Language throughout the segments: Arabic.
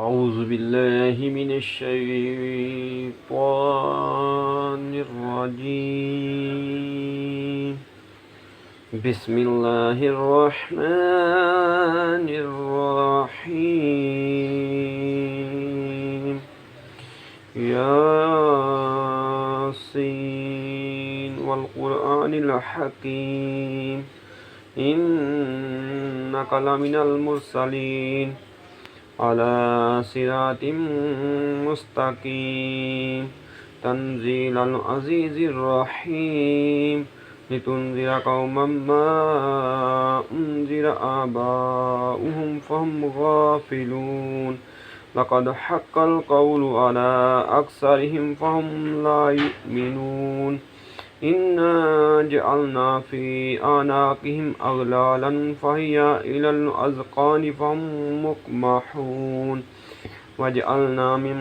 أعوذ بالله من الشيطان الرجيم. بسم الله الرحمن الرحيم. ياسين والقرآن الحكيم إنك لمن المرسلين على صراط مستقيم تنزيل العزيز الرحيم لتنذر قوما ما أنذر آباؤهم فهم غافلون لقد حق القول على أكثرهم فهم لا يؤمنون إنا جعلنا في أعناقهم أغلالا فهي إلى الأذقان فهم مقمحون وجعلنا من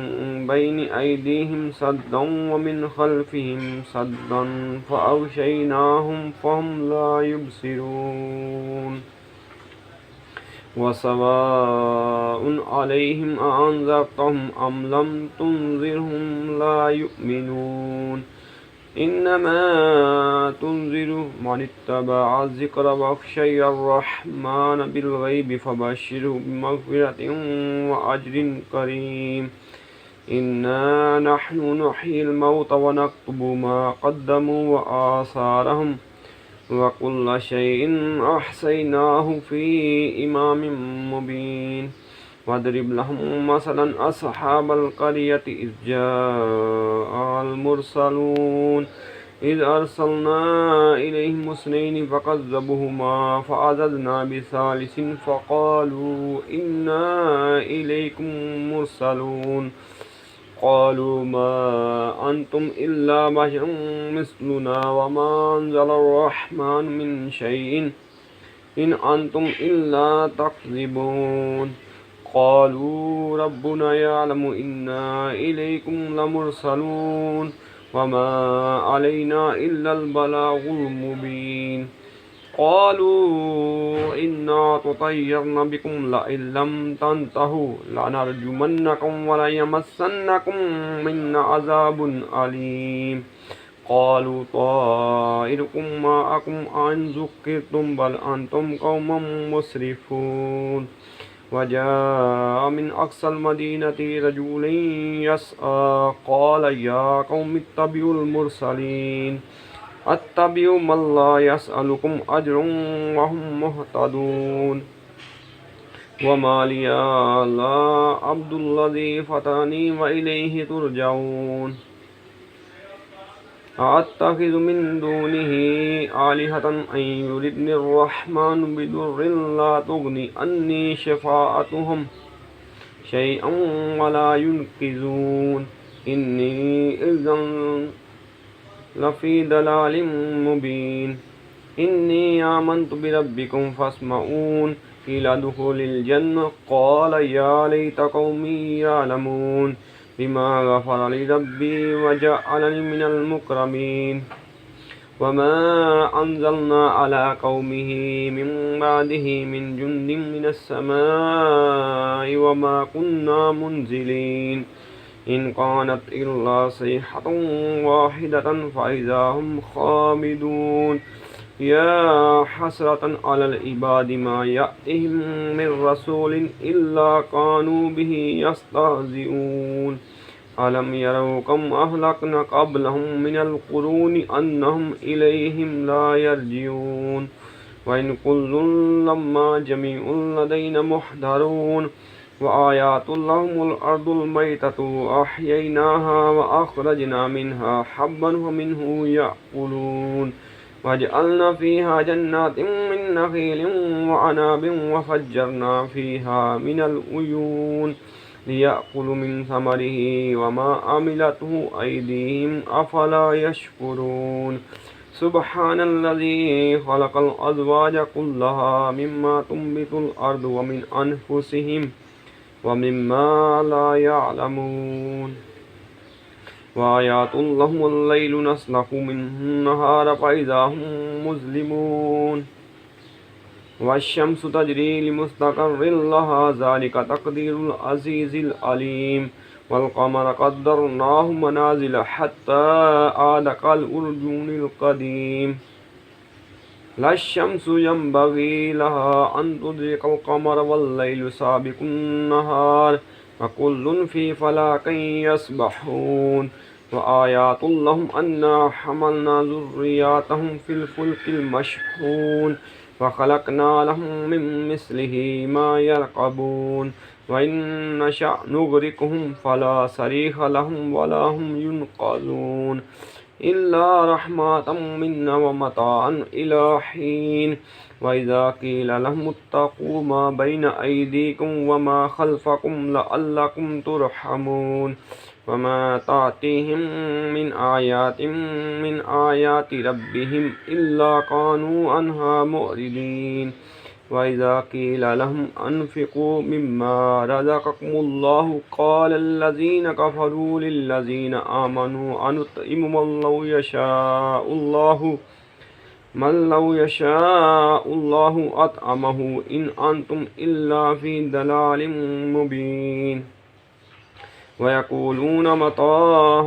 بين أيديهم سدا ومن خلفهم سدا فأغشيناهم فهم لا يبصرون وسواء عليهم أأنذرتهم أم لم تنذرهم لا يؤمنون إنما تنذر من اتبع الذكر وخشي الرحمن بالغيب فبشره بمغفرة وأجر كريم إنا نحن نحيي الموتى ونكتب ما قدموا وآثارهم وكل شيء أحصيناه في إمام مبين واضرب لهم مثلا أصحاب القرية إذ جاء المرسلون إذ أرسلنا إليهم اثنين فكذبوهما فعززنا بثالث فقالوا إنا إليكم مرسلون قالوا ما أنتم إلا بشر مثلنا وما أنزل الرحمن من شيء إن أنتم إلا تكذبون قالوا ربنا يعلم إنا إليكم لمرسلون وما علينا إلا البلاغ المبين قالوا إنا تطيرنا بكم لئن لم تنتهوا لنرجمنكم وليمسنكم منا عذاب أليم قالوا طائركم معكم أن ذكرتم بل أنتم قوم مسرفون وجاء من أقصى المدينة رجل يسعى قال يا قوم اتبعوا المرسلين أتبعوا من لا يسألكم أجر وهم مهتدون وما لي لا عبد الذي فتاني وإليه ترجعون أتخذ من دونه آلهة أن يردني الرحمن بضر لا تغني عني شفاعتهم شيئا ولا ينقذون إني إذا لفي ضلال مبين إني آمنت بربكم فاسمعون قيل ادخل الجنة قال يا ليت قومي يعلمون بما غفر لي ربي وجعلني من المكرمين وما أنزلنا على قومه من بعده من جند من السماء وما كنا منزلين إن كانت إلا صيحة واحدة فإذا هم خامدون يا حسرة على العباد ما يأتيهم من رسول إلا كانوا به يستهزئون ألم يروا كم أهلكنا قبلهم من القرون أنهم إليهم لا يرجعون وإن كل لما جميع لدينا محضرون وآيات لهم الأرض الميتة أحييناها وأخرجنا منها حبا ومنه يأكلون وجعلنا فيها جنات من نخيل وعناب وفجرنا فيها من العيون ليأكلوا من ثمره وما عملته أيديهم أفلا يشكرون سبحان الذي خلق الأزواج كلها مما تنبت الأرض ومن أنفسهم ومما لا يعلمون وآيات لهم الليل نسلخ منه النهار فإذا هم مظلمون والشمس تجري لمستقر لها ذلك تقدير العزيز العليم والقمر قدرناه منازل حتى عاد كالأرجون القديم لا الشمس ينبغي لها أن تدرك القمر والليل سابق النهار وكل في فلك يسبحون وآيات لهم أنا حملنا ذرياتهم في الفلك المشحون وخلقنا لهم من مثله ما يركبون وإن نشأ نغرقهم فلا صريخ لهم ولا هم ينقذون إلا رحمة منا ومتاعا إلى حين وإذا قيل لهم اتقوا ما بين أيديكم وما خلفكم لعلكم ترحمون وما تأتيهم من آيات من آيات ربهم إلا كانوا عنها معرضين وإذا قيل لهم أنفقوا مما رزقكم الله قال الذين كفروا للذين آمنوا أنطعم من لو يشاء الله أطعمه إن أنتم إلا في ضلال مبين ويقولون متى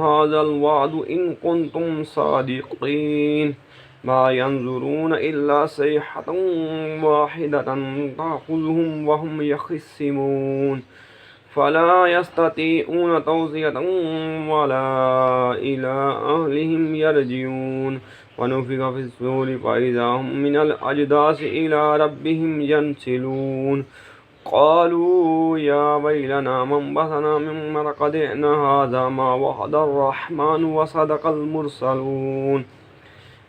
هذا الوعد إن كنتم صادقين ما ينظرون إلا صيحة واحدة تأخذهم وهم يخصمون فلا يستطيعون توصية ولا إلى أهلهم يرجعون ونفخ في الصور فإذا هم من الأجداث إلى ربهم ينسلون قالوا يا ويلنا من بعثنا من مرقدنا هذا ما وعد الرحمن وصدق المرسلون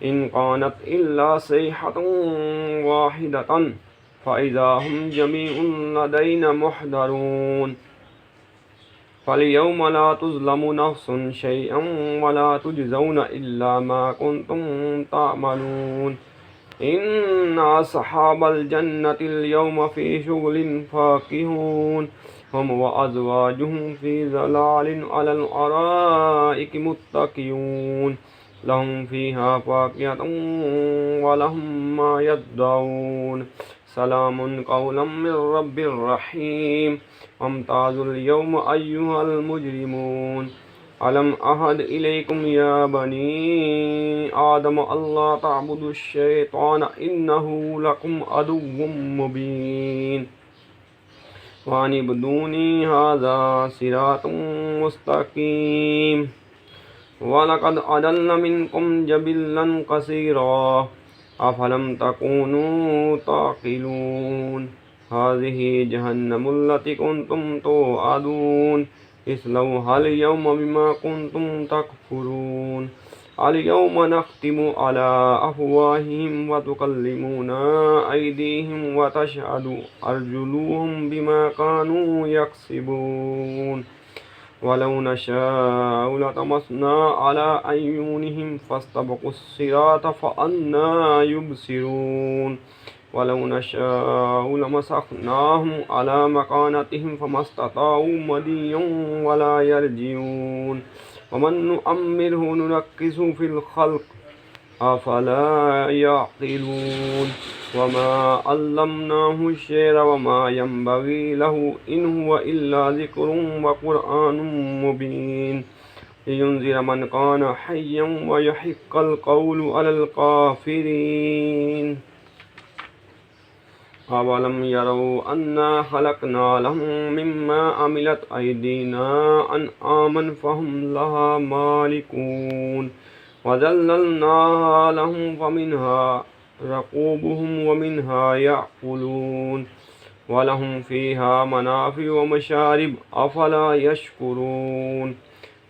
إن كانت إلا صيحة واحدة فإذا هم جميع لدينا محضرون فاليوم لا تظلم نفس شيئا ولا تجزون إلا ما كنتم تعملون إن أصحاب الجنة اليوم في شغل فاكهون هم وأزواجهم في ظلال على الأرائك متكئون لهم فيها فاكهة ولهم ما يدعون سلام قولا من رب رحيم وامتازوا اليوم أيها المجرمون ألم أعهد إليكم يا بني آدم ألا تعبدوا الشيطان إنه لكم عدو مبين وأن اعبدوني هذا صراط مستقيم ولقد أضل منكم جبلا كثيرا أفلم تكونوا تعقلون هذه جهنم التي كنتم توعدون اصلوها اليوم بما كنتم تكفرون اليوم نختم على أفواههم وتكلمنا أيديهم وتشهد أرجلهم بما كانوا يكسبون ولو نشاء لطمسنا على أعينهم فاستبقوا الصراط فأنى يبصرون ولو نشاء لمسخناهم على مكانتهم فما استطاعوا مضيا ولا يرجعون ومن نؤمره نركزه في الخلق أفلا يعقلون وما علمناه الشعر وما ينبغي له إن هو إلا ذكر وقرآن مبين لينذر من كان حيا ويحق القول على الكافرين أولم يروا أنا خلقنا لهم مما عملت أيدينا أنعاما فهم لها مالكون وذللناها لهم فمنها ركوبهم ومنها يأكلون ولهم فيها منافع ومشارب أفلا يشكرون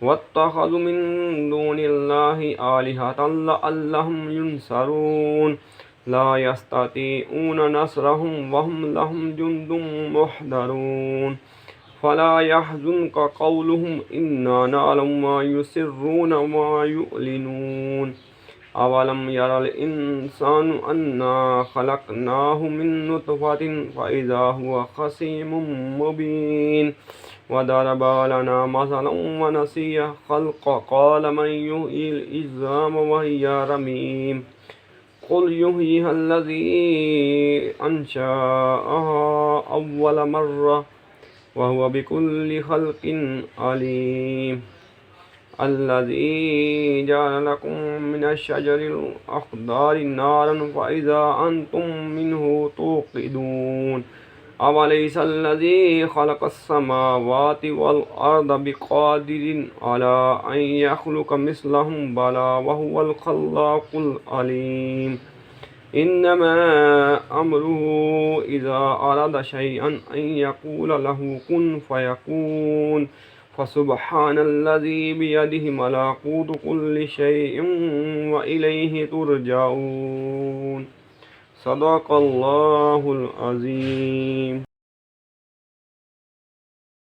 واتخذوا من دون الله آلهة لعلهم ينصرون لا يستطيعون نصرهم وهم لهم جند محضرون فلا يحزنك قولهم إنا نعلم ما يسرون وما يعلنون أولم ير الإنسان أنا خلقناه من نطفة فإذا هو خصيم مبين وضرب لنا مثلا ونسي خلق قال من يحيي العظام وهي رميم قل يحييها الذي أنشأها أول مرة وهو بكل خلق عليم الذي جعل لكم من الشجر الأخضر نارا فإذا أنتم منه توقدون أوليس الذي خلق السماوات والأرض بقادر على أن يخلق مثلهم بلى وهو الخلاق العليم إنما أمره إذا أراد شيئا أن يقول له كن فيكون فسبحان الذي بيده ملكوت كل شيء وإليه ترجعون صدق الله العظيم.